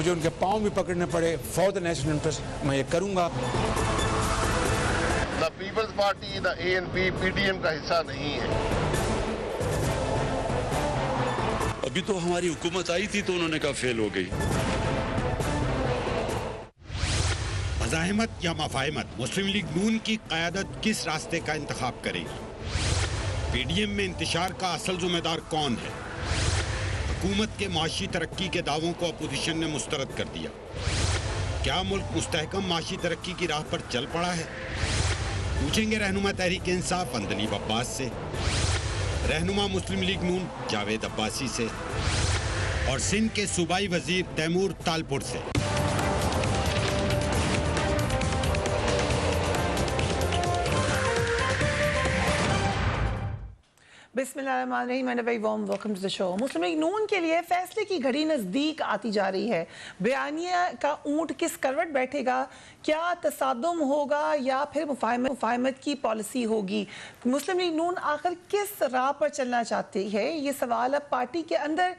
मुझे उनके पाँव भी पकड़ने पड़े फॉर द नेशनल इंटरेस्ट, मैं ये करूँगा। The Peoples Party the ANP PDM का हिस्सा नहीं है। अभी तो हमारी हुकूमत आई थी तो उन्होंने कहा फेल हो गई। मज़ाहिमत या मफाहिमत, मुस्लिम लीग नून की क़यादत किस रास्ते का इंतखाब करेगी? PDM में इंतशार का असल ज़िम्मेदार कौन है? हुकूमत के माशी तरक्की के दावों को अपोजिशन ने मुस्तरद कर दिया। क्या मुल्क मुस्तहकम माशी तरक्की की राह पर चल पड़ा है? पूछेंगे रहनुमा तहरीक इंसाफ अंदलीब अब्बास से, रहनुमा मुस्लिम लीग नून जावेद अब्बासी से और सिंध के सूबाई वजीर तैमूर तालपुर से। बिस्मिल्लाहिर्रहमानिर्रहीम and very warm welcome to the show. Muslim League Noon के लिए फैसले की घड़ी नज़दीक आती जा रही है। बयानिया का ऊंट किस करवट बैठेगा? क्या तसादुम होगा या फिर मुफाहमत की पॉलिसी होगी? मुस्लिम लीग नून आखिर किस राह पर चलना चाहती है? ये सवाल अब पार्टी के अंदर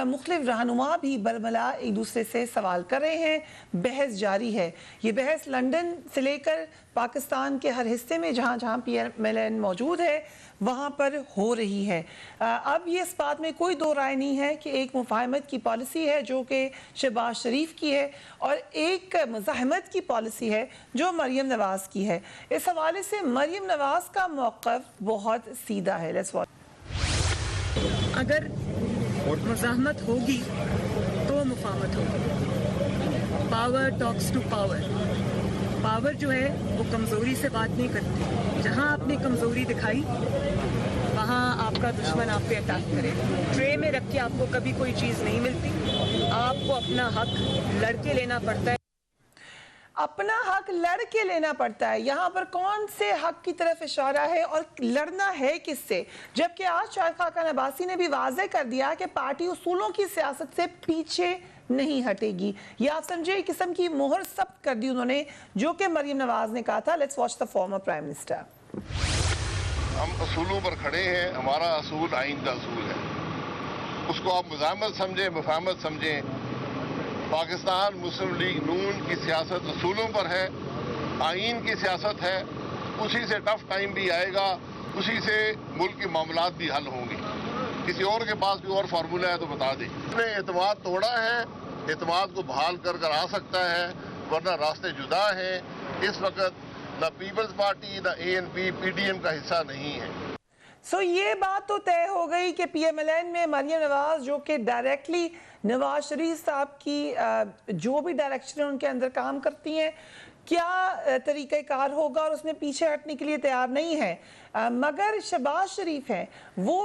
मुख्तलिफ रहनुमा भी बरमला एक दूसरे से सवाल कर रहे हैं। बहस जारी है। ये बहस लंदन से लेकर पाकिस्तान के हर हिस्से में जहाँ जहाँ PMLN मौजूद है वहाँ पर हो रही है। अब ये इस बात में कोई दो राय नहीं है कि एक मुफाहमत की पॉलिसी है जो कि शहबाज शरीफ की है और एक मज़ाहमत की पॉलिसी है जो मरियम नवाज़ की है। इस हवाले से मरियम नवाज़ का मौक़िफ़ बहुत सीधा है। Let's watch. अगर मज़ाहमत होगी तो मुफाहमत होगी। Power talks to power. Power जो है वो कमज़ोरी से बात नहीं करती। जहाँ आपने कमज़ोरी दिखाई वहाँ आपका दुश्मन आप पे अटैक करे। ट्रे में रख के आपको कभी कोई चीज़ नहीं मिलती। आपको अपना हक लड़के लेना पड़ता है। अपना हक लड़ के लेना पड़ता है। यहाँ पर कौन से हक की तरफ इशारा है और लड़ना है किससे? जबकि आज शाहिद खाकान अब्बासी ने भी वाज़ेह कर दिया कि पार्टी उसूलों की सियासत से पीछे नहीं हटेगी। या आप समझे एक किस्म की मोहर सब्त कर दी उन्होंने, जो कि मरियम नवाज ने कहा था। Let's watch the former prime minister. हम असूलों पर खड़े हैं। हमारा असूल आइन का असूल है। उसको आप मुज़ाहमत समझें, मुफाहमत समझें। पाकिस्तान मुस्लिम लीग नून की सियासत असूलों पर है, आइन की सियासत है। उसी से टफ टाइम भी आएगा, उसी से मुल्क के मामलात भी हल होंगे। किसी और के पास भी और फार्मूला है तो बता दें। उसने एतमाद तोड़ा है, एतमाद को बहाल कर आ सकता है, वरना रास्ते जुदा हैं। इस वक्त the Peoples Party the ANP PDM का हिस्सा नहीं है। ये बात तो तय हो गई कि PMLN में मरियम नवाज जो कि डायरेक्टली नवाज शरीफ साहब की जो भी डायरेक्शन है उनके अंदर काम करती हैं, क्या तरीक़ाकार होगा और उसमें पीछे हटने के लिए तैयार नहीं है। मगर शहबाज शरीफ हैं वो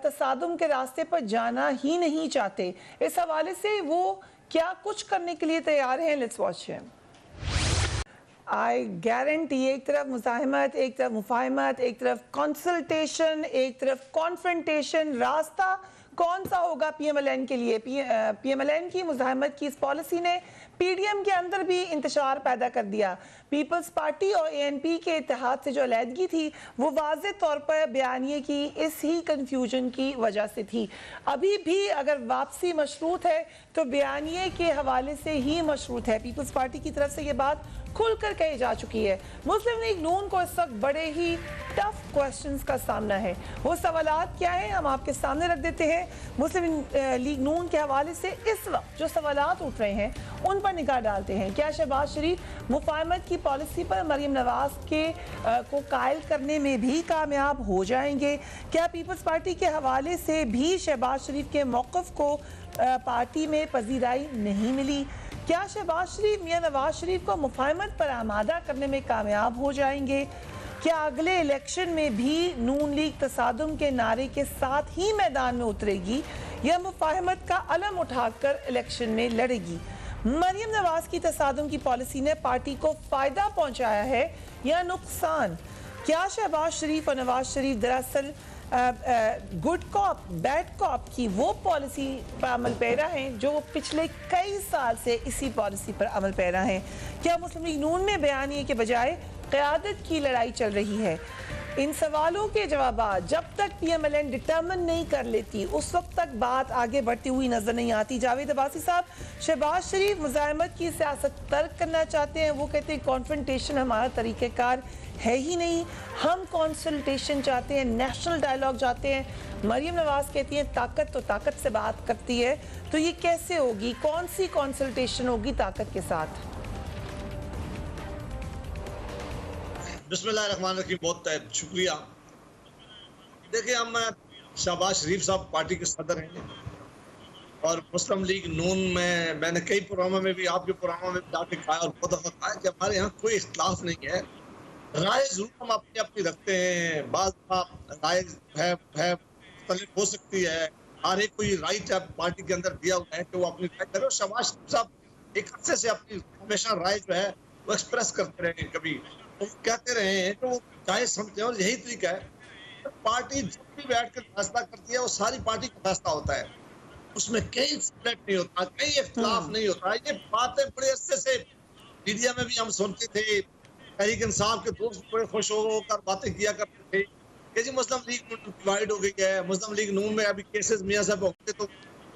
तसादुम के रास्ते पर जाना ही नहीं चाहते। इस हवाले से वो क्या कुछ करने के लिए तैयार हैं? Let's watch him. I guarantee एक तरफ मुज़ाहमत, एक तरफ मुफाहमत, एक तरफ कंसल्टेशन, एक तरफ कॉन्फ्रंटेशन। रास्ता कौन सा होगा PMLN के लिए? PMLN की मुज़ाहमत की इस पॉलिसी ने PDM के अंदर भी इंतशार पैदा कर दिया। पीपल्स पार्टी और ANP के इत्तेहाद से जो अलहदगी थी वो वाज़े तौर पर बयानिए की इस ही कन्फ्यूजन की वजह से थी। अभी भी अगर वापसी मशरूत है तो बयानिए के हवाले से ही मशरूत है। पीपल्स पार्टी की तरफ से ये बात खुलकर कही जा चुकी है। मुस्लिम लीग नून को इस वक्त बड़े ही टफ क्वेश्चंस का सामना है। वो सवालात क्या हैं हम आपके सामने रख देते हैं। मुस्लिम लीग नून के हवाले से इस वक्त जो सवालात उठ रहे हैं उन पर निगाह डालते हैं। क्या शहबाज शरीफ मुफाहमत की पॉलिसी पर मरियम नवाज के को कायल करने में भी कामयाब हो जाएंगे? क्या पीपल्स पार्टी के हवाले से भी शहबाज शरीफ के मौक़िफ़ को पार्टी में पजीराई नहीं मिली? क्या शहबाज शरीफ मियां नवाज शरीफ को मुफाहमत पर आमादा करने में कामयाब हो जाएंगे? क्या अगले इलेक्शन में भी नून लीग तसादुम के नारे के साथ ही मैदान में उतरेगी या मुफाहमत का अलम उठाकर इलेक्शन में लड़ेगी? मरियम नवाज की तसादुम की पॉलिसी ने पार्टी को फायदा पहुंचाया है या नुकसान? क्या शहबाज शरीफ और नवाज शरीफ दरअसल गुड कॉप बैड कॉप की वो पॉलिसी पर अमल पैरा हैं जो पिछले कई साल से इसी पॉलिसी पर अमल पैरा हैं? क्या मुस्लिम लीग नून में बयानिए के बजाय क़यादत की लड़ाई चल रही है? इन सवालों के जवाब जब तक PMLN डिटर्मिन नहीं कर लेती उस वक्त तक बात आगे बढ़ती हुई नजर नहीं आती। जावेद अब्बासी साहब, शहबाज शरीफ मुज़ाहमत की सियासत तर्क करना चाहते हैं। वो कहते हैं कॉन्फ्रंटेशन हमारा तरीक़ेकार है ही नहीं, हम कॉन्सल्टेशन चाहते हैं, नेशनल डायलॉग चाहते हैं। मरियम नवाज कहती हैं ताकत तो ताकत से बात करती है, तो ये कैसे होगी? कौन सी कॉन्सल्टेशन होगी ताकत के साथ? बिस्मिल्लाहिर्रहमानिर्रहीम, बहुत शुक्रिया। देखिए, हम शहबाज शरीफ साहब पार्टी के सदर हैं और मुस्लिम लीग नून में मैंने कई प्रोग्रामों में भी, आपके प्रोग्रामों में जाके कहा और बहुत दफा कहा कि हमारे यहाँ कोई इख्तिलाफ नहीं है। राय जरूर हम अपनी अपनी रखते हैं, बात राय है मुख्तलिफ हो सकती है, हर एक को ये राइट है पार्टी के अंदर दिया हुआ है कि वो अपनी राय करे। और शहबाज शरीफ साहब एक अच्छे से अपनी हमेशा राय जो है वो एक्सप्रेस करते रहे, कभी तो कहते रहे हैं कि वो जायज समझते हैं और यही तरीका है। पार्टी जब भी बैठ कर फैसला करती है वो सारी पार्टी का फैसला होता है, उसमें कहीं स्प्लिट नहीं होता, कहीं इख्तिलाफ नहीं होता। ये बातें बड़े अच्छे से मीडिया में भी हम सुनते थे, तहरीक इंसाफ के दोस्त बड़े खुश होकर बातें किया करते थे कि जी मुस्लिम लीग डिवाइड हो गई है, मुस्लिम लीग नून में अभी केसेस मियां साहब होंगे तो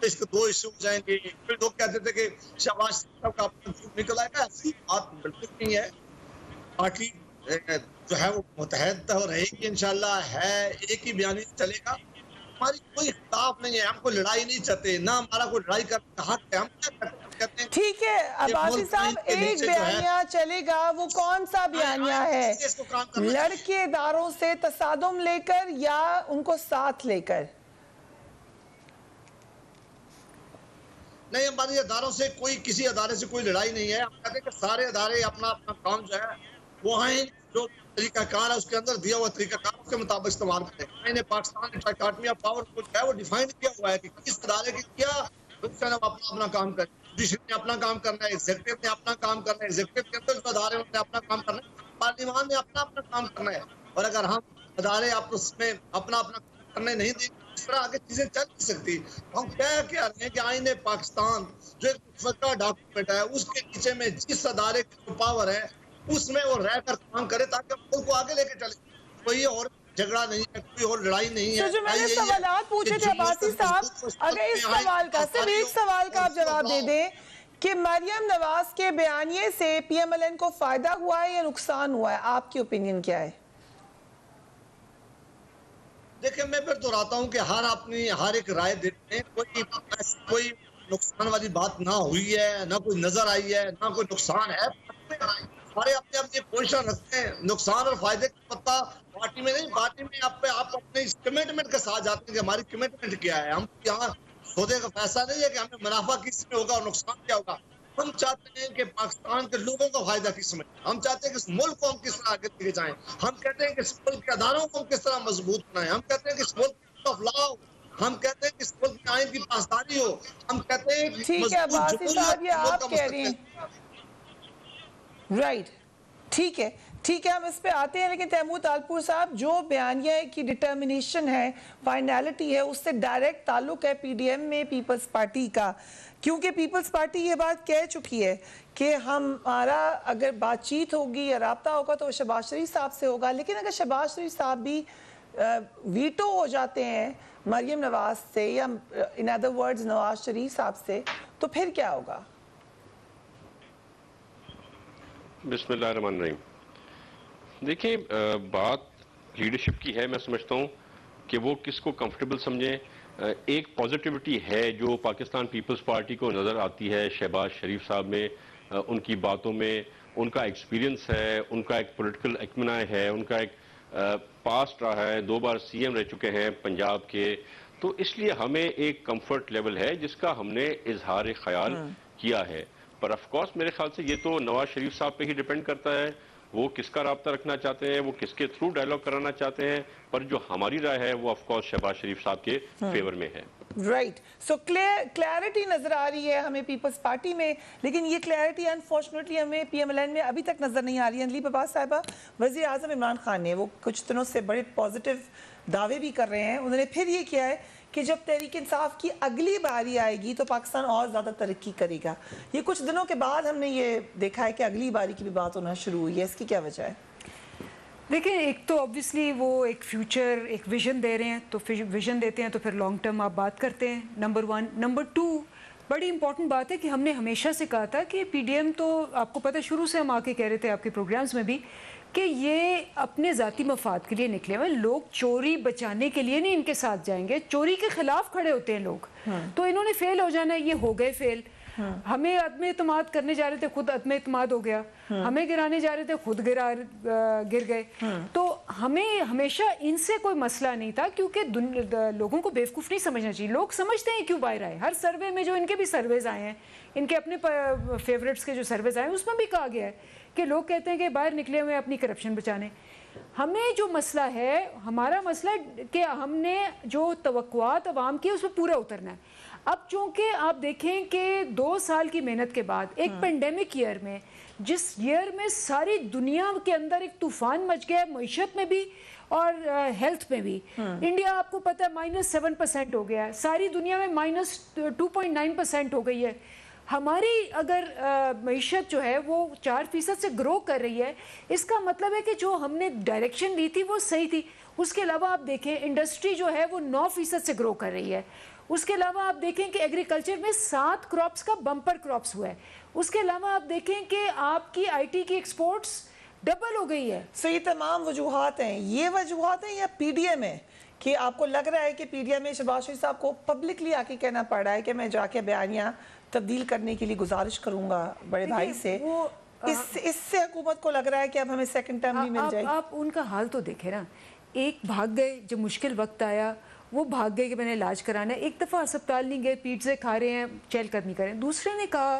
इसके दो इश्यू हो जाएंगे। फिर लोग कहते थे कि शहबाज शरीफ का झूठ निकल आएगा, ऐसी बात बिल्कुल नहीं है। पार्टी जो है वो मुतहद रहेगी इंशाल्लाह, है एक ही बयानी चलेगा। हमारी कोई इख्तिलाफ नहीं है, हम कोई लड़ाई नहीं चाहते, ना हमारा कोई लड़ाई करने का हक है। हम क्या कहते हैं, ठीक है अब्बासी साहब, एक बयानिया चलेगा, वो कौन सा बयानिया है? लड़केदारों से तसादुम लेकर या उनको साथ लेकर? नहीं, हमारे अदारों से कोई, किसी अदारे से कोई लड़ाई नहीं है। हम कहते हैं कि सारे अदारे अपना अपना काम जो है वो है, जो तरीकाकार है उसके अंदर दिया हुआ तरीकाकार उसके मुताबिक इस्तेमाल करें। मैंने पाकिस्तान ट्राइकॉटमी ऑफ पावर को है वो डिफाइन किया हुआ है कि किस अदारे की क्या अपना अपना काम करें। जुडिशरी ने अपना काम करना है, एग्जीक्यूटिव ने अपना काम करना है, एग्जीक्यूटिव के अंदर जो अदारे उन्होंने अपना काम करना है, पार्लियामान ने अपना अपना काम करना है। और अगर हम अदारे आपस में अपना अपना करने नहीं देंगे, इस तरह आगे चीजें चल नहीं सकती। हम क्या कह रहे हैं कि आईने पाकिस्तान जो एक फतवा डॉक्यूमेंट है उसके नीचे में जिस अदारे की पावर है उसमें वो रहकर काम करे ताकि मुल्क को आगे लेके चले। कोई और झगड़ा नहीं है, कोई और लड़ाई नहीं है। जो मैंने सवाल पूछे थे अब्बासी साहब, अगर इस सवाल का सिर्फ एक सवाल का आप जवाब दे दें कि मरियम नवाज के बयानिए से PMLN को फायदा हुआ है या नुकसान हुआ है, आपकी ओपिनियन क्या है? देखिए, मैं फिर दोहराता हूँ कि हर एक राय देते हैं, कोई नुकसान वाली बात ना हुई है, ना कोई नजर आई है, ना कोई नुकसान है। सारे अपने अपने पोजीशन रखते हैं, नुकसान और फायदे का पत्ता पार्टी में नहीं, पार्टी में आप अपने कमिटमेंट के साथ जाते हैं कि हमारी कमिटमेंट क्या है। हम यहाँ सौदे का फैसला नहीं है कि हमें मुनाफा किसमें होगा और नुकसान क्या होगा। हम चाहते हैं कि पाकिस्तान के लोगों का फायदा किसमें, हम चाहते हैं कि इस मुल्क को हम किस तरह आगे लेके जाएं, हम कहते हैं कि इस मुल्क के अदारों को हम किस तरह मजबूत बनाएं, हम कहते हैं कि इस मुल्क ऑफ लॉ, हम कहते हैं कि इस मुल्क में आइन की पासदारी हो, हम कहते हैं कि ठीक है अब्बासी साहब, ये आप कह रहे हैं, राइट, ठीक है, ठीक है, हम इस पे आते हैं। लेकिन तैमूर तालपुर साहब, जो बयानिया की डिटर्मिनेशन है, फाइनलिटी है, उससे डायरेक्ट ताल्लुक है PDM में पीपल्स पार्टी का, क्योंकि पीपल्स पार्टी ये बात कह चुकी है कि हमारा अगर बातचीत होगी या राब्ता होगा तो शहबाज शरीफ साहब से होगा। लेकिन अगर शहबाज शरीफ साहब भी वीटो हो जाते हैं मरियम नवाज से या in other words Nawaz Sharif साहब से, तो फिर क्या होगा? बिस्मिल्लाहिर्रहमानिर्रहीम। देखिए, बात लीडरशिप की है। मैं समझता हूँ कि वो किसको कंफर्टेबल समझें। एक पॉजिटिविटी है जो पाकिस्तान पीपल्स पार्टी को नज़र आती है शहबाज शरीफ साहब में, उनकी बातों में, उनका एक्सपीरियंस है, उनका एक पॉलिटिकल एक्मना है, उनका एक पास्ट रहा है, 2 बार CM रह चुके हैं पंजाब के, तो इसलिए हमें एक कंफर्ट लेवल है जिसका हमने इजहार ख्याल किया है। पर ऑफ कोर्स मेरे ख्याल से ये तो नवाज शरीफ साहब पे ही डिपेंड करता है, वो किसका राब्ता रखना चाहते हैं, वो किसके थ्रू डायलॉग कराना चाहते हैं। पर जो हमारी राय है वो ऑफ कोर्स शहबाज शरीफ साहब के फेवर में है। राइट, सो क्लैरिटी नजर आ रही है हमें पीपल्स पार्टी में, लेकिन ये क्लैरिटी अनफॉर्चुनेटली हमें PMLN में अभी तक नजर नहीं आ रही है। अनलीब अब्बास साहिबा, वज़ीर आज़म इमरान खान ने वो कुछ दिनों से बड़े पॉजिटिव दावे भी कर रहे हैं। उन्होंने फिर ये किया है कि जब तहरीक इंसाफ की अगली बारी आएगी तो पाकिस्तान और ज़्यादा तरक्की करेगा। ये कुछ दिनों के बाद हमने ये देखा है कि अगली बारी की भी बात होना शुरू हुई है, इसकी क्या वजह है? देखिए, एक तो ऑब्वियसली वो एक फ्यूचर, एक विजन दे रहे हैं, तो फिर विजन देते हैं तो फिर लॉन्ग टर्म आप बात करते हैं, नंबर 1। नंबर 2, बड़ी इंपॉर्टेंट बात है कि हमने हमेशा से कहा था कि पीडीएम, तो आपको पता है शुरू से हम आके कह रहे थे आपके प्रोग्राम्स में भी कि ये अपने ज़ाती मफाद के लिए निकले हुए लोग, चोरी बचाने के लिए नहीं इनके साथ जाएंगे, चोरी के खिलाफ खड़े होते हैं लोग। तो इन्होंने फेल हो जाना है, ये हो गए फेल। हमें अदम एतमाद करने जा रहे थे, खुद अदम एतमाद हो गया। हमें गिराने जा रहे थे, खुद गिर गए। तो हमें हमेशा इनसे कोई मसला नहीं था, क्योंकि लोगों को बेवकूफ़ नहीं समझना चाहिए। लोग समझते हैं क्यों बाहर आए। हर सर्वे में जो इनके भी सर्वेज आए हैं, इनके अपने फेवरेट्स के जो सर्वेज आए हैं, उसमें भी कहा गया है कि लोग कहते हैं कि बाहर निकले हुए अपनी करप्शन बचाने। हमें जो मसला है, हमारा मसला है कि हमने जो तवक्कुआत अवाम की उसमें पूरा उतरना है। अब चूंकि आप देखें कि 2 साल की मेहनत के बाद एक पेंडेमिक ईयर में, जिस ईयर में सारी दुनिया के अंदर एक तूफान मच गया, मईशत में भी और हेल्थ में भी, इंडिया आपको पता है -7% हो गया है, सारी दुनिया में -2.9% हो गई है। हमारी अगर मईशत जो है वो 4% से ग्रो कर रही है, इसका मतलब है कि जो हमने डायरेक्शन ली थी वो सही थी। उसके अलावा आप देखें इंडस्ट्री जो है वो 9% से ग्रो कर रही है। उसके अलावा आप देखें कि एग्रीकल्चर में 7 क्रॉप्स का बम्पर क्रॉप्स हुआ है। उसके अलावा आप देखें कि आपकी आईटी की एक्सपोर्ट्स डबल हो गई है। सो ये तमाम वजूहात हैं, ये वजूहात हैं या पीडीएम है कि आपको लग रहा है कि पीडीएम में शहबाज शरीफ साहब को पब्लिकली आके कहना पड़ रहा है कि मैं जाके बयानिया तब्दील करने के लिए गुजारिश करूंगा बड़े भाई से, इससे हुकूमत को लग रहा है कि अब हमें सेकंड टर्म नहीं मिल जाएगी? आप उनका हाल तो देखे ना, एक भाग गए, जब मुश्किल वक्त आया वो भाग गए कि मैंने इलाज कराना है। एक दफ़ा अस्पताल नहीं गए, पीठ से खा रहे हैं, चहलकदमी नहीं करें। दूसरे ने कहा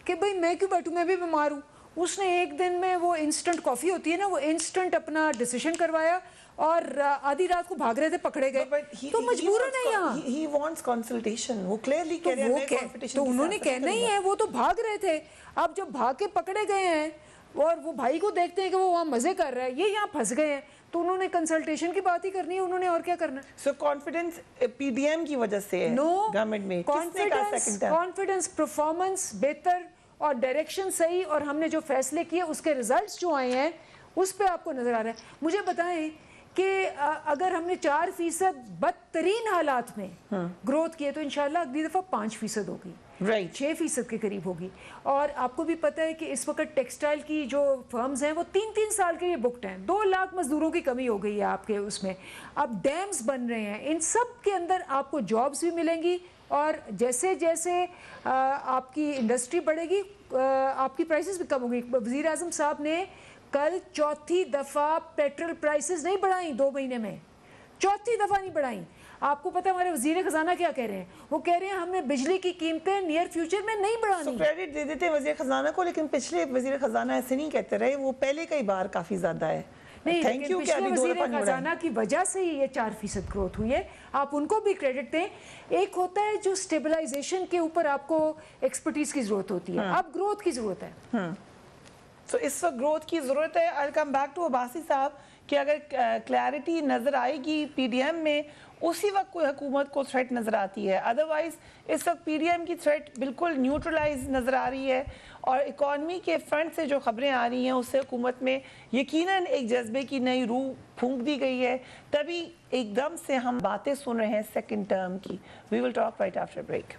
कि भाई मैं क्यों बैठूं, मैं भी बीमार हूँ। उसने एक दिन में वो इंस्टेंट कॉफ़ी होती है ना, वो इंस्टेंट अपना डिसीजन करवाया और आधी रात को भाग रहे थे, पकड़े गए। तो मजबूरन है यहाँ। He wants consultation, वो क्लियरली कह रहे हैं तो उन्होंने कहना ही है, वो तो भाग रहे थे। अब जब भाग के पकड़े गए हैं और वो भाई को देखते हैं कि वो वहाँ मजे कर रहा है, ये यहाँ फंस गए हैं, तो उन्होंने कंसल्टेशन की बात ही करनी है, उन्होंने और क्या करना है। सो कॉन्फिडेंस पीडीएम की वजह से है गवर्नमेंट में, कॉन्फिडेंस, परफॉर्मेंस बेहतर और डायरेक्शन सही, और हमने जो फैसले किए उसके रिजल्ट्स जो आए हैं उस पर आपको नजर आ रहा है। मुझे बताएं कि अगर हमने 4% बदतरीन हालात में ग्रोथ किए तो इंशाल्लाह अगली दफ़ा 5% होगी, राइट 6% के करीब होगी। और आपको भी पता है कि इस वक्त टेक्सटाइल की जो फर्म्स हैं वो 3-3 साल के लिए बुकड हैं। 2 लाख मजदूरों की कमी हो गई है आपके उसमें। अब डैम्स बन रहे हैं, इन सब के अंदर आपको जॉब्स भी मिलेंगी, और जैसे जैसे आपकी इंडस्ट्री बढ़ेगी आपकी प्राइसेस भी कम होंगी। वज़ीर आज़म साहब ने कल 4थी दफ़ा पेट्रोल प्राइसेस नहीं बढ़ाई 2 महीने में, 4थी दफ़ा नहीं बढ़ाई। आपको पता है हमारे वज़ीर ख़जाना क्या कह रहे हैं? वो कह रहे हैं हमने बिजली की कीमतें नियर फ्यूचर में नहीं बढ़ानी। क्रेडिट दे देते हैं वज़ीर ख़जाना को, लेकिन पिछले वज़ीर ख़जाना ऐसे नहीं कहते रहे, वो पहले कई बार काफ़ी ज़्यादा है। नहीं, थैंक यू कि अभी वज़ीर ख़जाना की वजह से ही ये 4% ग्रोथ हुई है, आप उनको भी क्रेडिट दें। एक होता है जो स्टेबलाइजेशन के ऊपर आपको एक्सपर्टीज की ज़रूरत होती है, अब ग्रोथ की ज़रूरत है। तो इस वक्त ग्रोथ की ज़रूरत है। आई कम बैक टू अब्बासी साहब कि अगर क्लैरिटी नज़र आएगी पीडीएम में, उसी वक्त कोई हुकूमत को थ्रेट नज़र आती है। अदरवाइज़ इस वक्त पीडीएम की थ्रेट बिल्कुल न्यूट्रलाइज नज़र आ रही है, और इकॉनमी के फ्रंट से जो खबरें आ रही हैं उससे हुकूमत में यकीनन एक जज्बे की नई रूह फूंक दी गई है। तभी एकदम से हम बातें सुन रहे हैं सेकेंड टर्म की। We will talk right after break.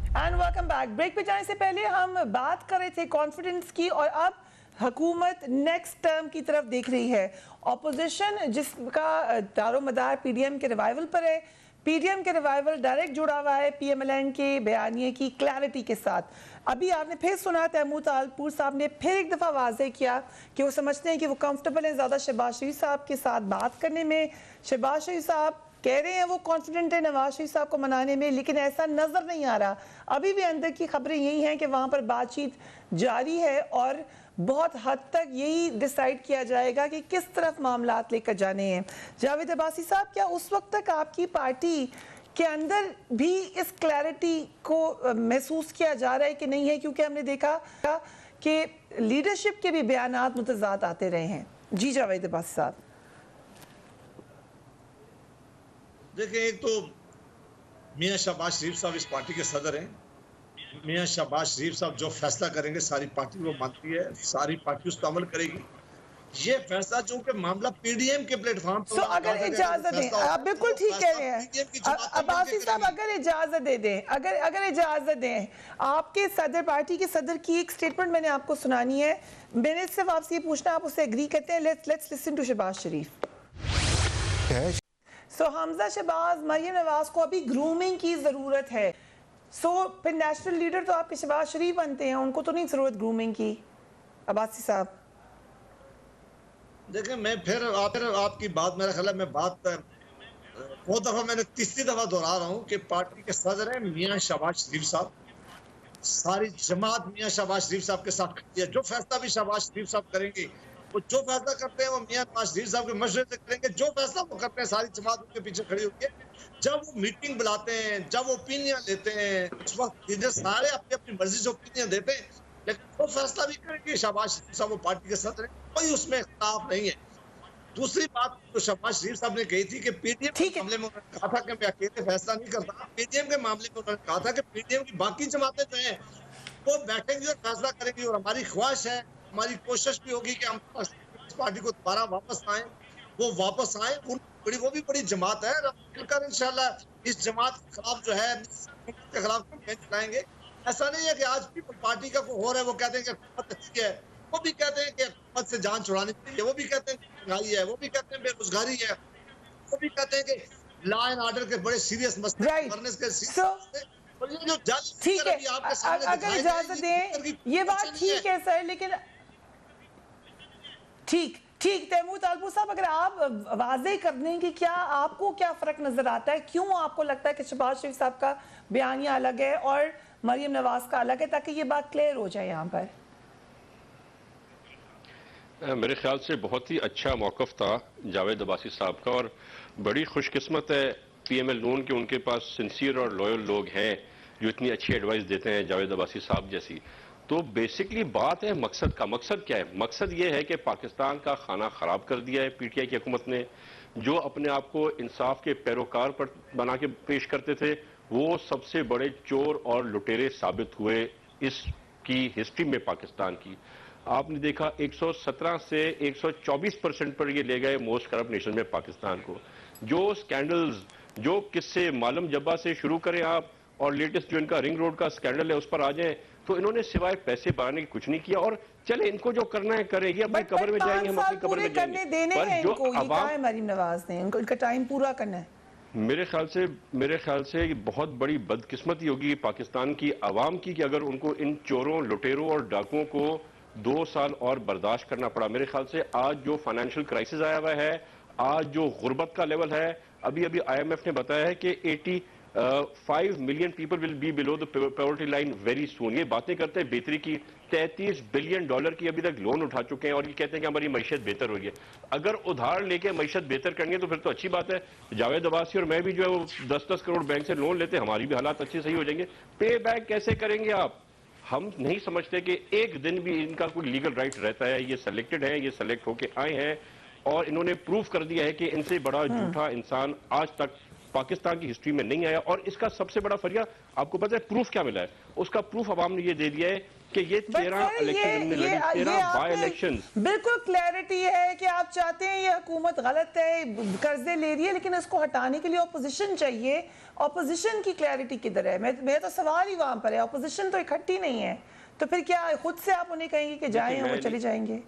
And welcome back. Break पे जाने से पहले हम बात कर रहे थे कॉन्फिडेंस की, और अब हुकूमत नेक्स्ट टर्म की तरफ देख रही है। ऑपोजिशन जिसका दारोमदार पीडीएम के रिवाइवल पर है, पीडीएम के रिवाइवल डायरेक्ट जुड़ा हुआ है पीएमएलएन के बयानिए की क्लैरिटी के साथ। अभी आपने फिर सुना तैमूर तालपुर साहब ने फिर एक दफ़ा वाज़ेह किया कि वो समझते हैं कि वो कंफर्टेबल हैं ज़्यादा शहबाज शरीफ साहब के साथ बात करने में। शहबाज शरीफ साहब कह रहे हैं वो कॉन्फिडेंट है नवाज शरीफ साहब को मनाने में, लेकिन ऐसा नज़र नहीं आ रहा। अभी भी अंदर की खबरें यही हैं कि वहाँ पर बातचीत जारी है, और बहुत हद तक यही डिसाइड किया जाएगा कि किस तरफ मामलात लेकर जाने हैं। जावेद अब्बासी साहब, क्या उस वक्त तक आपकी पार्टी के अंदर भी इस क्लैरिटी को महसूस किया जा रहा है कि नहीं है? क्योंकि हमने देखा कि लीडरशिप के भी बयानात मुतज़ाद आते रहे हैं। जी जावेद अब्बासी साहब। देखिए, एक तो मियां शहबाज शरीफ साहब इस पार्टी के सदर हैं। मियां शहबाज शरीफ साहब जो फैसला करेंगे सारी पार्टी वो मानती है, सारी पार्टी उस पर अमल करेगी। ये फैसला जो कि मामला पीडीएम के प्लेटफॉर्म पर अगर इजाजत दें, आप बिल्कुल ठीक कह रहे हैं अब्बासी साहब, अगर इजाजत दे दें, अगर इजाजत दें, आपके सदर, पार्टी के सदर की एक स्टेटमेंट मैंने आपको सुनानी है। मैंने सिर्फ आपसे ये पूछना, आप उससे एग्री करते हैं? लेट्स लिसन टू शहबाज शरीफ। हमजा शहबाज, मरियम नवाज को अभी ग्रूमिंग की जरूरत है। फिर नेशनल लीडर तो आपके शहबाज शरीफ बनते हैं, उनको तो नहीं जरूरत ग्रूमिंग की। अब्बासी साहब देखिए, मैं फिर आपकी बात, मेरा ख्याल है मैं बात बहुत दफा, मैंने तीसरी दफा दोहरा रहा हूँ कि पार्टी के सदर हैं मियां शहबाज शरीफ साहब। सारी जमात मियां शहबाज शरीफ साहब के साथ खड़ी है। जो फैसला भी शहबाज शरीफ साहब करेंगे, वो जो फैसला करते हैं वो मियां नवाज शरीफ साहब के मशवरे से करेंगे। जो फैसला वो करते हैं, सारी जमात उनके पीछे खड़ी होती है। जब वो मीटिंग बुलाते हैं, जब वो ओपिनियन लेते हैं, उस वक्त लीडर सारे अपनी अपनी मर्जी से ओपिनियन देते हैं, लेकिन वो फैसला भी करेंगे शहबाज शरीफ साहब, वो पार्टी के सदर हैं, कोई उसमें इख्तिलाफ नहीं है। दूसरी बात जो शहबाज शरीफ साहब ने कही थी कि पीडीएम के मामले में उन्होंने कहा था कि मैं अकेले फैसला नहीं करता। पीडीएम के मामले में उन्होंने कहा था कि पीडीएम की बाकी जमातें जो हैं वो बैठेंगी और फैसला करेंगी, और हमारी ख्वाहिश है, हमारी कोशिश भी होगी कि हम इस पार्टी को दोबारा वापस आए, वो वापस आए। वो भी बड़ी जमात है, मिलकर इंशाल्लाह इस जमात के खिलाफ जो है के खिलाफ कैंपेन चलाएंगे। ऐसा नहीं है कि आज भी पार्टी का कोई हो रहा है वो कहते हैं कि हुकूमत अच्छी है, वो भी कहते हैं कि हुकूमत से जान छुड़ानी चाहिए, वो भी कहते हैं महंगाई है, वो भी कहते हैं बेरोजगारी है, वो भी कहते हैं कि लॉ एंड ऑर्डर के बड़े सीरियस मसले ठीक है। अगर इजाजत दें, ये बात ठीक है सर, लेकिन ठीक तैमूर तालबू साहब, अगर आप वाज़ेह कर दें कि क्या आपको क्या फ़र्क नज़र आता है, क्यों आपको लगता है कि शहबाज शरीफ साहब का बयानिया अलग है और मरियम नवाज का अलग है, ताकि ये बात क्लियर हो जाए यहाँ पर। मेरे ख्याल से बहुत ही अच्छा मौक़िफ़ था जावेद अब्बासी साहब का, और बड़ी खुशकिस्मत है PML नून के उनके पास सिंसियर और लॉयल लोग हैं जो इतनी अच्छी एडवाइस देते हैं, जावेद अब्बासी साहब जैसी। तो बेसिकली बात है मकसद का। मकसद क्या है? मकसद ये है कि पाकिस्तान का खाना खराब कर दिया है PTI की हुकूमत ने। जो अपने आप को इंसाफ के पैरोकार पर बना के पेश करते थे, वो सबसे बड़े चोर और लुटेरे साबित हुए इसकी हिस्ट्री में पाकिस्तान की। आपने देखा 117 से 124% पर ये ले गए मोस्ट करप्ट नेशन में पाकिस्तान को। जो स्कैंडल्स, जो किस्से मालम जब्बा से शुरू करें आप, और लेटेस्ट जो इनका रिंग रोड का स्कैंडल है उस पर आ जाए, तो इन्होंने सिवाय पैसे बनाने की कुछ नहीं किया। और चले, इनको जो करना है करेगी, अपनी कब्र में जाएंगे, हम अपनी कब्र में जाएंगे। पर जो अवाम, मरियम नवाज ने उनका टाइम पूरा करना है। मेरे ख्याल से बहुत बड़ी बदकिस्मती होगी पाकिस्तान की अवाम की कि अगर उनको इन चोरों, लुटेरों और डाकुओं को 2 साल और बर्दाश्त करना पड़ा। मेरे ख्याल से आज जो फाइनेंशियल क्राइसिस आया हुआ है, आज जो गुर्बत का लेवल है, अभी IMF ने बताया है कि 85 million people will be below the poverty line very soon. ये बातें करते हैं बेहतरी की। $33 बिलियन की अभी तक लोन उठा चुके हैं और ये कहते हैं कि हमारी मईशत बेहतर हो रही है। अगर उधार लेके मईशत बेहतर करेंगे तो फिर तो अच्छी बात है। जावेद अब्बासी और मैं भी जो है वो 10-10 करोड़ बैंक से लोन लेते हैं, हमारी भी हालात अच्छी सही हो जाएंगे। पे बैक कैसे करेंगे आप? हम नहीं समझते कि एक दिन भी इनका कोई लीगल राइट रहता है। ये सिलेक्टेड है, ये सिलेक्ट होके आए हैं और इन्होंने प्रूफ कर दिया है कि इनसे बड़ा झूठा इंसान आज तक पाकिस्तान की हिस्ट्री में नहीं आया। और इसका सबसे बड़ा फरिया आपको पता है प्रूफ क्या मिला है? उसका प्रूफ अवाम ने ये दे दिया है कि ये 13 इलेक्शन, 13 बाय इलेक्शन। बिल्कुल क्लैरिटी है कि आप चाहते हैं ये हुकूमत गलत है, कर्जे ले रही है, लेकिन इसको हटाने के लिए ऑपोजिशन चाहिए। ऑपोजिशन की क्लैरिटी किधर है? मैं तो सवाल ही वहां पर है। ऑपोजिशन तो इकट्ठी नहीं है, तो फिर क्या खुद से आप उन्हें कहेंगे कि जाएं, वो चले जाएंगे?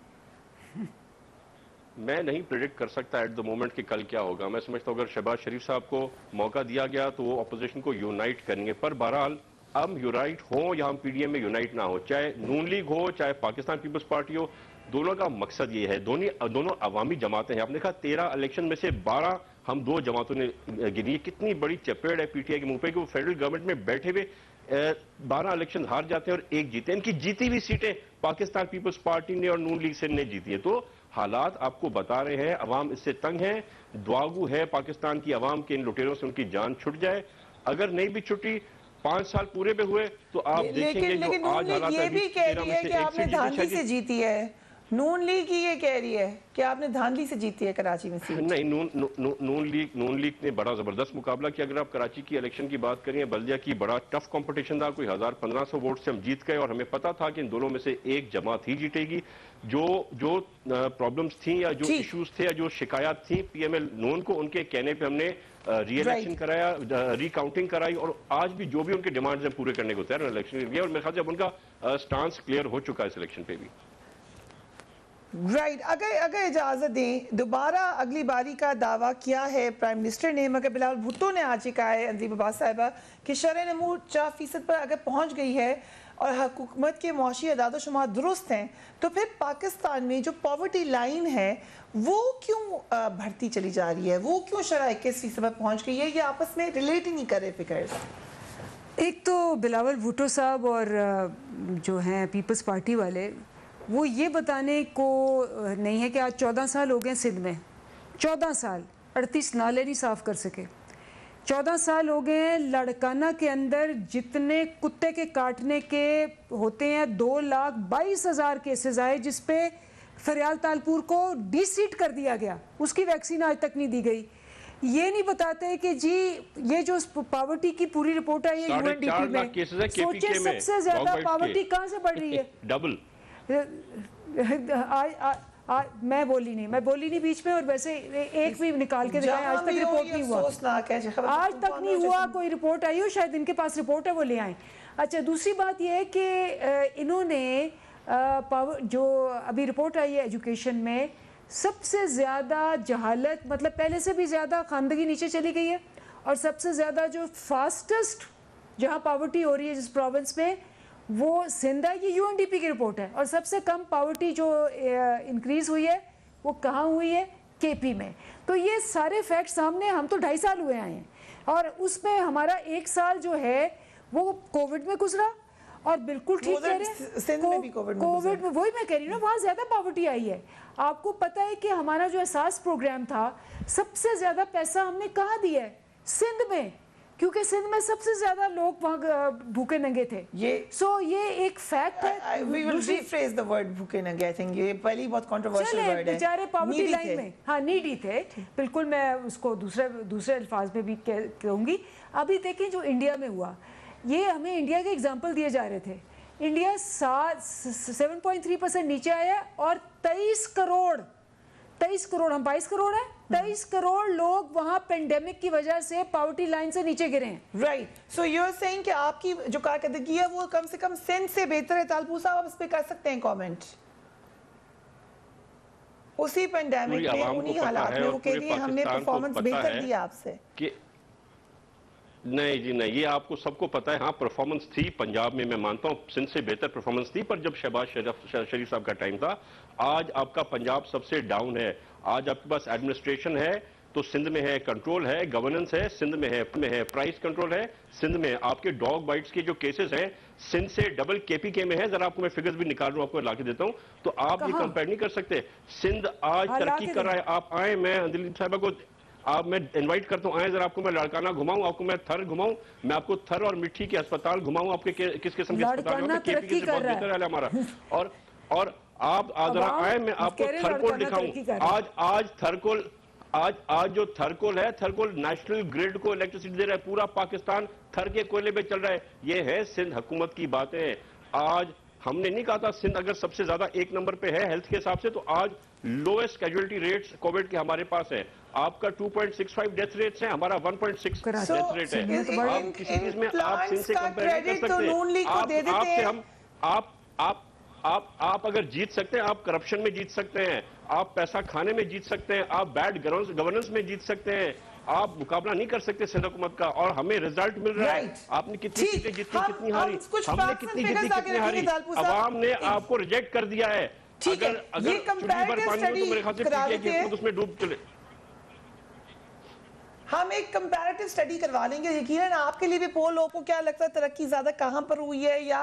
मैं नहीं प्रेडिक्ट कर सकता एट द मोमेंट कि कल क्या होगा। मैं समझता हूँ अगर शहबाज शरीफ साहब को मौका दिया गया तो वो अपोजिशन को यूनाइट करेंगे। पर बहरहाल हम यूनाइट हो या हम PDM में यूनाइट ना हो, चाहे नून लीग हो चाहे पाकिस्तान पीपल्स पार्टी हो, दोनों का मकसद ये है, दोनों अवामी जमातें हैं। आपने देखा 13 इलेक्शन में से 12 हम 2 जमातों ने गिनी। कितनी बड़ी चपेड़ है PTI के मुंह पे कि वो फेडरल गवर्नमेंट में बैठे हुए 12 इलेक्शन हार जाते हैं और 1 जीते। इनकी जीती हुई सीटें पाकिस्तान पीपल्स पार्टी ने और नून लीग से ने जीती है। तो हालात आपको बता रहे हैं, अवाम इससे तंग है। दुआगू है पाकिस्तान की अवाम के इन लुटेरों से उनकी जान छुट जाए। अगर नहीं भी छुटी, 5 साल पूरे पे हुए तो आप देखेंगे जो आज हालात ये भी कह रही है कि आपने धांधली से जीती है। नून लीग ये कह रही है कि आपने धांधली से जीती है कराची में सीट। नहीं, नून लीग ने बड़ा जबरदस्त मुकाबला किया। अगर आप कराची की इलेक्शन की बात करें, बल्दिया की बड़ा टफ कंपटीशन था, कोई 1000-1500 वोट से हम जीत गए और हमें पता था कि इन दोनों में से एक जमात ही जीतेगी। जो प्रॉब्लम्स थी या जो इश्यूज थे या जो शिकायत थी पीएमएल नून को, उनके कहने पे हमने री इलेक्शन कराया, रिकाउंटिंग कराई और आज भी जो भी उनके डिमांड्स हैं पूरे करने को तैयार इलेक्शन के लिए। और मेरे ख्याल से अब उनका स्टांस क्लियर हो चुका है इस इलेक्शन पे भी। राइट अगर इजाजत दें, दोबारा अगली बारी का दावा किया है प्राइम मिनिस्टर ने, मगर बिलावल भुट्टो ने आज ही कहा है अंजीब अब्बास साहिबा कि शरह नमू 4% पर अगर पहुंच गई है और हुकूमत के मुआशी अदाद-ओ-शुमार दुरुस्त हैं, तो फिर पाकिस्तान में जो पॉवर्टी लाइन है वो क्यों बढ़ती चली जा रही है, वो क्यों शरह 21% पर पहुंच गई है, ये आपस में रिलेट ही नहीं कर रहे फिगर्स। एक तो बिलावल भुट्टो साहब और जो हैं पीपल्स पार्टी वाले, वो ये बताने को नहीं है कि आज 14 साल हो गए सिंध में, 14 साल 38 नाले नहीं साफ कर सके, 14 साल हो गए हैं। लाड़काना के अंदर जितने कुत्ते के काटने के होते हैं 2,22,000 केसेस आए, जिसपे फरियाल तालपुर को डिसीट कर दिया गया, उसकी वैक्सीन आज तक नहीं दी गई। ये नहीं बताते कि जी ये जो पावर्टी की पूरी रिपोर्ट आई है यूएनडीपी में, सोचिए सबसे ज्यादा पावर्टी कहाँ से बढ़ रही है, डबल। मैं बोली नहीं बीच में, और वैसे एक भी निकाल के दिखाएं, आज तक रिपोर्ट नहीं हुआ, आज तक नहीं हुआ, कोई रिपोर्ट आई हो, शायद इनके पास रिपोर्ट है वो ले आए। अच्छा, दूसरी बात ये है कि इन्होंने जो अभी रिपोर्ट आई है एजुकेशन में, सबसे ज़्यादा जहालत, मतलब पहले से भी ज़्यादा खानदगी नीचे चली गई है, और सबसे ज़्यादा जो फास्टेस्ट जहाँ पावर्टी हो रही है जिस प्रोविंस में, वो सिंध है। ये यूएनडीपी की रिपोर्ट है। और सबसे कम पावर्टी जो इंक्रीज हुई है वो कहाँ हुई है, केपी में। तो ये सारे फैक्ट सामने, हम तो 2.5 साल हुए आए हैं, और उसमें हमारा 1 साल जो है वो कोविड में गुजरा, और बिल्कुल ठीक कह रहे हैं, कोविड में वही मैं कह रही हूँ ना, वहाँ ज्यादा पावर्टी आई है। आपको पता है कि हमारा जो एहसास प्रोग्राम था, सबसे ज्यादा पैसा हमने कहाँ दिया है, सिंध में, क्योंकि सिंध में सबसे ज्यादा लोग वहाँ भूखे नंगे थे। ये एक फैक्ट है। We will rephrase the word भूखे नंगे, I think ये पहली बहुत controversial word है। बेचारे पॉवर्टी लाइन में, हाँ, नीडी थे, बिल्कुल मैं उसको दूसरे अल्फाज में भी कहूँगी। अभी देखें जो इंडिया में हुआ, ये हमें इंडिया के एग्जाम्पल दिए जा रहे थे। इंडिया 7.3% नीचे आया, और 23 करोड़, हम 22 करोड़ है, 23 करोड़ लोग वहां पेंडेमिक की वजह से पॉवर्टी लाइन से नीचे गिरे हैं। Right, so you are saying कि आपकी जो कारकर्दगी है वो कम से कम सिंध से बेहतर है। तालपुर साहब, आप इस पे कर सकते हैं कमेंट। उसी पेंडेमिक में, उन्हीं हालात में वो कह रही है हमने परफॉर्मेंस बेहतर दिया आपसे। नहीं जी नहीं, ये आपको सबको पता है। हाँ, परफॉर्मेंस थी पंजाब में, मैं मानता हूँ सिंध से बेहतर परफॉर्मेंस थी, पर जब शहबाज शरीफ साहब का टाइम था। आज आपका पंजाब सबसे डाउन है। आज आपके पास एडमिनिस्ट्रेशन है तो सिंध में है, कंट्रोल है, गवर्नेंस है, सिंध में है, प्राइस कंट्रोल है, सिंध में। आपके डॉग बाइट्स के जो केसेस हैं सिंध से डबल केपीके में है। जरा आपको मैं फिगर्स भी निकाल रहा हूँ, आपको लाके देता हूँ, तो आप ये कंपेयर नहीं कर सकते। सिंध आज तरक्की कर रहा है। आप आए, मैं दिलीप साहबा को मैं इनवाइट करता हूँ, आए जरा, आपको मैं लाड़काना घुमाऊं, आपको मैं थर घुमाऊं, मैं आपको थर और मिट्टी के अस्पताल घुमाऊं, आपके किस किस्म के अस्पताल हैं, केपी से बहुत बेहतर है हमारा। और आप जरा आए, मैं आपको थरकोल दिखाऊं। आज जो थरकोल है, थरकोल नेशनल ग्रिड को इलेक्ट्रिसिटी दे रहा है। पूरा पाकिस्तान थर के कोयले पे चल रहा है। ये है सिंध हुकूमत की बातें। आज हमने नहीं कहा था सिंध अगर सबसे ज्यादा 1 नंबर पे है हेल्थ के हिसाब से, तो आज लोएस्ट कैजुअलिटी रेट्स कोविड के हमारे पास है। आपका 2.65 डेथ रेट्स है, हमारा 1.6 डेथ रेट है। आप किसी चीज में आप सिंध से कंपेयर नहीं कर सकते। आप अगर जीत सकते हैं, आप करप्शन में जीत सकते हैं, आप पैसा खाने में जीत सकते हैं, आप बैड गवर्नेंस में जीत सकते हैं, आप मुकाबला नहीं कर सकते सिंध हुकूमत का। और हमें रिजल्ट मिल रहा है। आपने कितनी सीटें जीती, कितनी हारी, हमने कितनी जीती, कितनी हारी। अवाम ने आपको रिजेक्ट कर दिया है। अगर चुटकी भर पानी हो तो मेरे ख्याल से उसमें डूब चले। हम एक कंपैरेटिव स्टडी करवा लेंगे। यकीनन आपके लिए भी पोल हो, को क्या लगता है तरक्की ज्यादा कहां पर हुई है या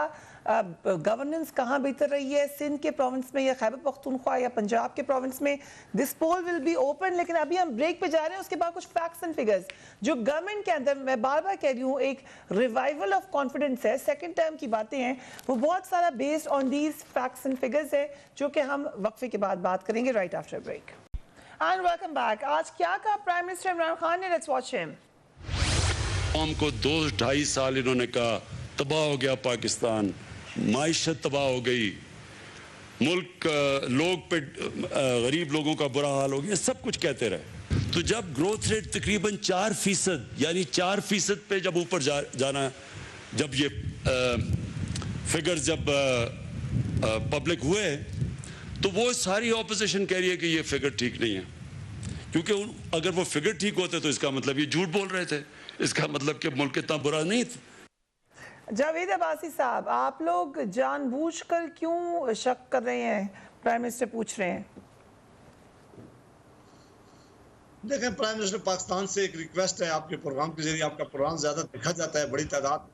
गवर्नेंस कहां बेहतर रही है, सिंध के प्रोविंस में या खैबर पख्तूनख्वा या पंजाब के प्रोविंस में? This poll will be open, लेकिन अभी हम ब्रेक पे जा रहे हैं। उसके बाद कुछ फैक्ट्स एंड फिगर्स जो गवर्नमेंट के अंदर, मैं बार बार कह रही हूँ, एक रिवाइवल ऑफ कॉन्फिडेंस है, सेकेंड टर्म की बातें हैं, वो बहुत सारा based on these facts and figures है, जो कि हम वक्फे के बाद बात करेंगे right after break. And welcome back. आज क्या कहा प्राइम मिनिस्टर इमरान खान ने? Let's watch him. कौम को 2-2.5 साल इन्होंने कहा तबाह हो गया पाकिस्तान, माइशत तबाह हो गई, मुल्क लोग पे गरीब लोगों का बुरा हाल हो गया, सब कुछ कहते रहे। तो जब ग्रोथ रेट तकरीबन 4% यानी 4% पे जब ऊपर जाना, जब ये फिगर्स जब पब्लिक हुए, तो वो सारी ऑपोजिशन कह रही है कि ये फिगर ठीक नहीं है, क्योंकि अगर वो फिगर ठीक होते तो इसका मतलब ये झूठ बोल रहे थे, इसका मतलब कि मुल्क इतना बुरा नहीं था। जावेद अब्बासी साहब, आप लोग जानबूझकर क्यों शक कर रहे हैं? प्राइम मिनिस्टर पूछ रहे हैं। देखें, प्राइम मिनिस्टर पाकिस्तान से एक रिक्वेस्ट है, आपके प्रोग्राम के जरिए, आपका प्रोग्राम ज्यादा देखा जाता है बड़ी तादाद,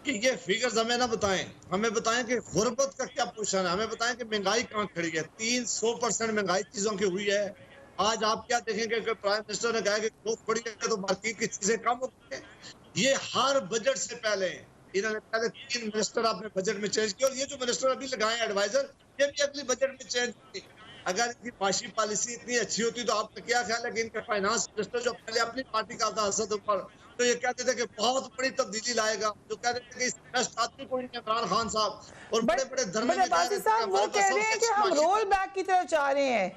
कि ये फिगर्स हमें ना बताएं, हमें बताएं कि गुर्बत का क्या पोजीशन है, हमें बताएं कि महंगाई कहाँ खड़ी है। 300% महंगाई चीजों की हुई है। आज आप क्या देखेंगे कि प्राइम मिनिस्टर ने कहा कि ग्रोथ बढ़ी है तो बाकी की चीजें कम हो गई है। ये हर बजट से पहले इन्होंने पहले 3 मिनिस्टर आपने बजट में चेंज किया, और ये जो मिनिस्टर अभी लगाए एडवाइजर, ये भी अगली बजट में चेंज की। अगर इनकी माशी पॉलिसी इतनी अच्छी होती तो आपका क्या ख्याल है कि इनके फाइनेंस मिनिस्टर जो पहले अपनी पार्टी का था असद उमर, तो ये कहते थे कि बहुत बड़ी तब्दीली लाएगा, जो कहते थे कि इस बेस्ट आदमी कोई नहीं, इमरान खान साहब, और बड़े बड़े धरने में अब्बासी साहब वो कह रहे हैं कि हम रोल बैक की तरफ जा रहे हैं।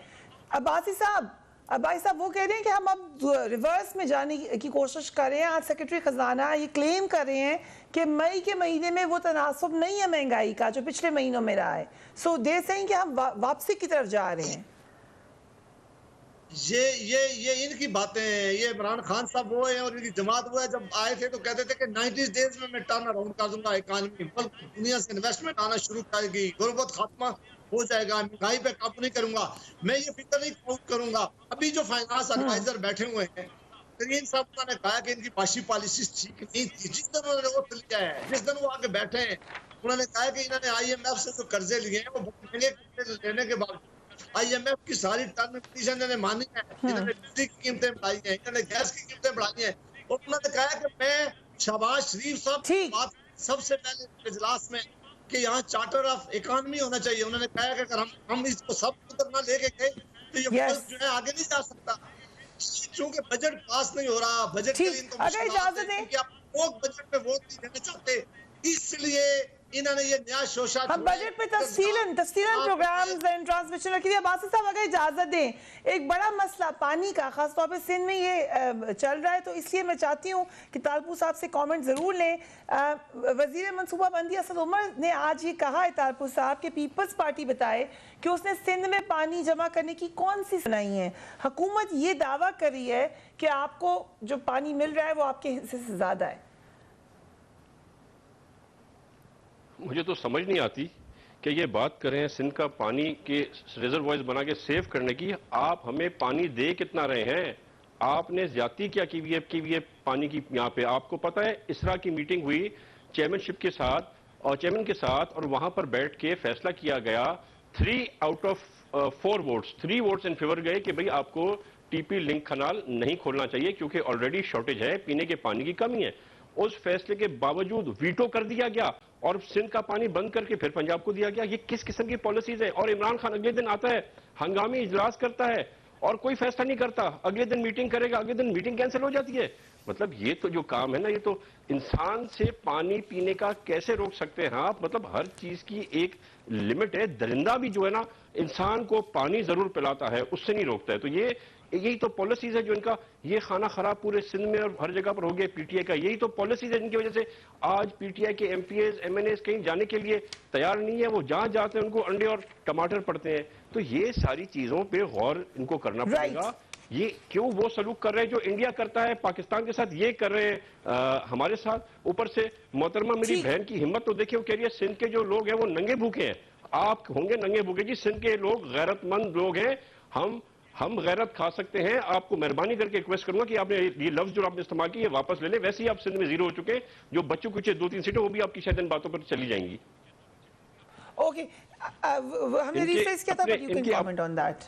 अब्बासी साहब वो कह रहे हैं कि हम अब रिवर्स में जाने की कोशिश कर रहे हैं। आज सेक्रेटरी खजाना ये क्लेम कर रहे हैं कि मई के महीने में वो तनासुब नहीं है महंगाई का जो पिछले महीनों में रहा है। सो दे सेइंग कि हम वापसी की तरफ जा रहे हैं। ये इनकी बातें हैं। ये इमरान खान साहब वो है और इनकी जमात वो है। जब आए थे तो कहते थे कि 90 डेज में मैं टर्न अराउंड कर दूंगा इकानमी, दुनिया से इन्वेस्टमेंट आना शुरू करेगी, गुर्बत खात्मा हो जाएगा, महंगाई पे काबू नहीं करूंगा, मैं ये फिक्र नहीं काउंट करूंगा। अभी जो फाइनेंस एडवाइजर बैठे हुए हैं, तरीन साहब ने कहा कि इनकी माशी पॉलिसी ठीक नहीं थी। जिस दिन उन्होंने वो लिया है, जिस दिन वो आके बैठे हैं, उन्होंने कहा कि इन्होंने IMF से जो कर्जे लिए हैं वो महंगे कर्जे लेने के बाद IMF की सारी टर्म एंड कंडीशन इन्होंने मानी है, इन्होंने बिजली की कीमतें बढ़ाई हैं, इन्होंने गैस की कीमतें बढ़ाई हैं, और उन्होंने कहा कि मैं शहबाज शरीफ साहब बात सबसे पहले इजलास में कि यहाँ चार्टर ऑफ इकोनॉमी होना चाहिए। उन्होंने कहा कि अगर हम इसको सब उधर ना लेके गए तो ये मुल्क जो है आगे नहीं जा सकता। क्योंकि बजट पास नहीं हो रहा, बजट के लिए इनको इजाजत दें कि आप लोग बजट में वोट नहीं देना चाहते, इसलिए इन्होंने ये नया शोशा हम बजट पे तफसीलन प्रोग्राम्स एंड ट्रांसमिशन रखी है। अब्बासी साहब अगर इजाजत दें, एक बड़ा मसला पानी का खासतौर पे सिंध में ये चल रहा है, तो इसलिए मैं चाहती हूँ कि तालपू साहब से कमेंट जरूर लें। वजीर मनसूबाबंदी असद उमर ने आज ये कहा है तालपू साहब कि पीपल्स पार्टी बताए कि उसने सिंध में पानी जमा करने की कौन सी सुनाई है। हुकूमत ये दावा कर रही है कि आपको जो पानी मिल रहा है वो आपके हिस्से से ज्यादा है। मुझे तो समझ नहीं आती कि ये बात करें सिंध का पानी के रिजर्वॉयर्स बना के सेव करने की। आप हमें पानी दे कितना रहे हैं? आपने ज्यादती क्या की हुई है पानी की? यहाँ पे आपको पता है इसरा की मीटिंग हुई चेयरमैनशिप के साथ और चेयरमैन के साथ, और वहां पर बैठ के फैसला किया गया 3 out of 4 votes, 3 votes in favour गए कि भाई आपको TP लिंक खनाल नहीं खोलना चाहिए क्योंकि ऑलरेडी शॉर्टेज है, पीने के पानी की कमी है। उस फैसले के बावजूद वीटो कर दिया गया और सिंध का पानी बंद करके फिर पंजाब को दिया गया। ये किस किस्म की पॉलिसीज है? और इमरान खान अगले दिन आता है, हंगामी इजलास करता है और कोई फैसला नहीं करता, अगले दिन मीटिंग करेगा, अगले दिन मीटिंग कैंसिल हो जाती है। मतलब ये तो जो काम है ना, ये तो इंसान से पानी पीने का कैसे रोक सकते हैं आप? मतलब हर चीज की एक लिमिट है। दरिंदा भी जो है ना इंसान को पानी जरूर पिलाता है, उससे नहीं रोकता है। तो यही तो पॉलिसीज है जो इनका, ये खाना खराब पूरे सिंध में और हर जगह पर हो गया PTI का। यही तो पॉलिसीज है जिनकी वजह से आज PTI के MPs MNAs कहीं जाने के लिए तैयार नहीं है। वो जहां जाते हैं उनको अंडे और टमाटर पड़ते हैं। तो ये सारी चीजों पे गौर इनको करना पड़ेगा। ये क्यों वो सलूक कर रहे हैं जो इंडिया करता है पाकिस्तान के साथ, ये कर रहे हैं हमारे साथ। ऊपर से मोहतरमा मेरी बहन की हिम्मत तो देखिए, वो कह रही है सिंध के जो लोग हैं वो नंगे भूखे हैं। आप होंगे नंगे भूखे जी, सिंध के लोग गैरतमंद लोग हैं। हम गैरत खा सकते हैं। आपको मेहरबानी करके रिक्वेस्ट करूंगा कि आपने ये लफ्ज जो आपने इस्तेमाल किया वापस ले लें। वैसे ही आप सिंध में जीरो हो चुके हैं। जो बच्चों कुछ 2-3 सीटें वो भी आपकी शायद इन बातों पर चली जाएंगी। ओके, हमने रिफ्रेश किया था, but you can comment on that.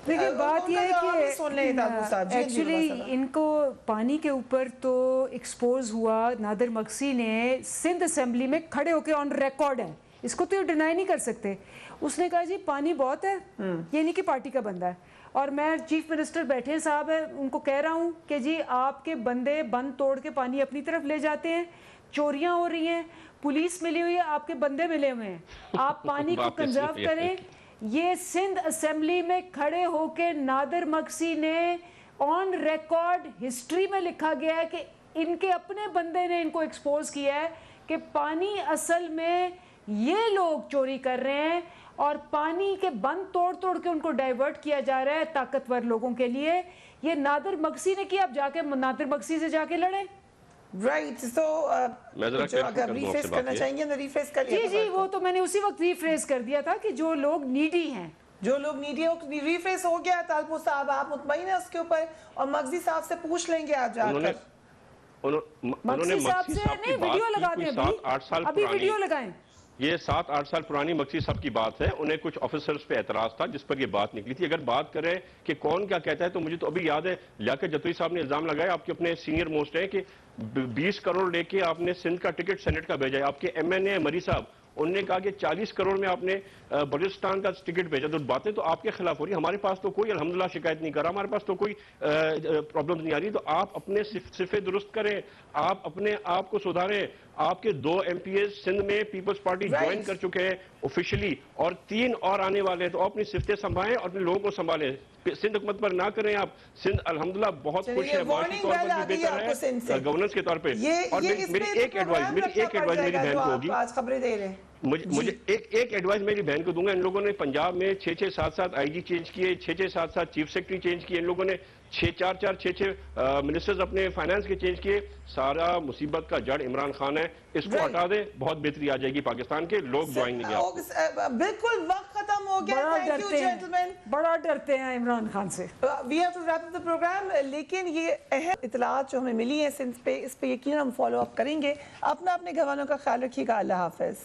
देखिए बात यह है कि एक्चुअली इनको पानी के ऊपर तो एक्सपोज हुआ। नादिर मक्सी ने सिंध असेंबली में खड़े होकर ऑन रिकॉर्ड है, इसको तो ये डिनाई नहीं कर सकते। उसने कहा जी पानी बहुत है, ये नहीं कि पार्टी का बंदा है। और मैं चीफ मिनिस्टर बैठे साहब है, उनको कह रहा हूँ कि जी आपके बंदे बंद तोड़ के पानी अपनी तरफ ले जाते हैं, चोरियां हो रही हैं, पुलिस मिली हुई है, आपके बंदे मिले हुए हैं, आप पानी को कंजर्व करें। ये सिंध असेंबली में खड़े होके नादिर मक्सी ने ऑन रिकॉर्ड हिस्ट्री में लिखा गया है कि इनके अपने बंदे ने इनको एक्सपोज किया है कि पानी असल में ये लोग चोरी कर रहे हैं और पानी के बंद तोड़ तोड़ के उनको डाइवर्ट किया जा रहा है ताकतवर लोगों के लिए। ये नादिर मक्सी ने किया, आप जाके नादिर मक्सी से जाके लड़े। राइट, सो अगर रिफ्रेश करना चाहेंगे ना, रिफ्रेश कर लिया। जी जी, वो तो मैंने उसी वक्त रिफ्रेश कर दिया था कि जो लोग नीडी हैं, जो लोग नीडी हो, रिफ्रेश हो गया। तालपुर साहब आप मुतमईन है उसके ऊपर, और मगजी साहब से पूछ लेंगे आप जाकर। उन्होंने साहब से नहीं, वीडियो लगाते हैं अभी वीडियो लगाएं। ये 7-8 साल पुरानी मक्सी साहब की बात है। उन्हें कुछ ऑफिसर्स पे एतराज था जिस पर ये बात निकली थी। अगर बात करें कि कौन क्या कहता है तो मुझे तो अभी याद है लियाकत जतोई साहब ने इल्जाम लगाया, आपके अपने सीनियर मोस्ट है, कि 20 करोड़ लेके आपने सिंध का टिकट सेनेट का भेजा है। आपके MNA मरी साहब, उन्होंने कहा कि 40 करोड़ में आपने बलूचिस्तान का टिकट भेजा। तो बातें तो आपके खिलाफ हो रही है। हमारे पास तो कोई अल्हम्दुलिल्लाह शिकायत नहीं कर रहा, हमारे पास तो कोई प्रॉब्लम नहीं आ रही। तो आप अपने सिफे दुरुस्त करें, आप अपने आप को सुधारें। आपके 2 MPs सिंध में पीपल्स पार्टी ज्वाइन कर चुके हैं ऑफिशियली, और 3 और आने वाले हैं। तो अपनी सिफतें संभालें और अपने लोगों को संभालें। सिंध हुकूमत पर ना करें आप। सिंध अल्हम्दुलिल्लाह बहुत खुश है, माशी तौर पर भी बेहतर है, गवर्नेंस के तौर पे। और मेरी एक एडवाइस मेरी बहन को होगी, खबरें दे रहे हैं मुझे एक एडवाइस मेरी बहन को दूंगा। इन लोगों ने पंजाब में 6-6, 7-7 IG चेंज किए, 6-6, 7-7 चीफ सेक्रेटरी चेंज किए। इन लोगों ने 4-4, 6-6 मिनिस्टर्स अपने फाइनेंस के चेंज किए। सारा मुसीबत का जड़ इमरान खान है, इसको हटा दे, बहुत बेहतरी आ जाएगी पाकिस्तान के। लोग ज्वाइन नहीं किया। बिल्कुल वक्त खत्म हो गया। Thank you gentleman. बड़ा डरते हैं इमरान खान से। We have to wrap the programme, लेकिन ये अहम इतलात जो हमें मिली है सिंध पे, इस पे यकीन हम फॉलो अप करेंगे। अपना अपने घर वालों का ख्याल रखिएगा। अल्लाह हाफिज।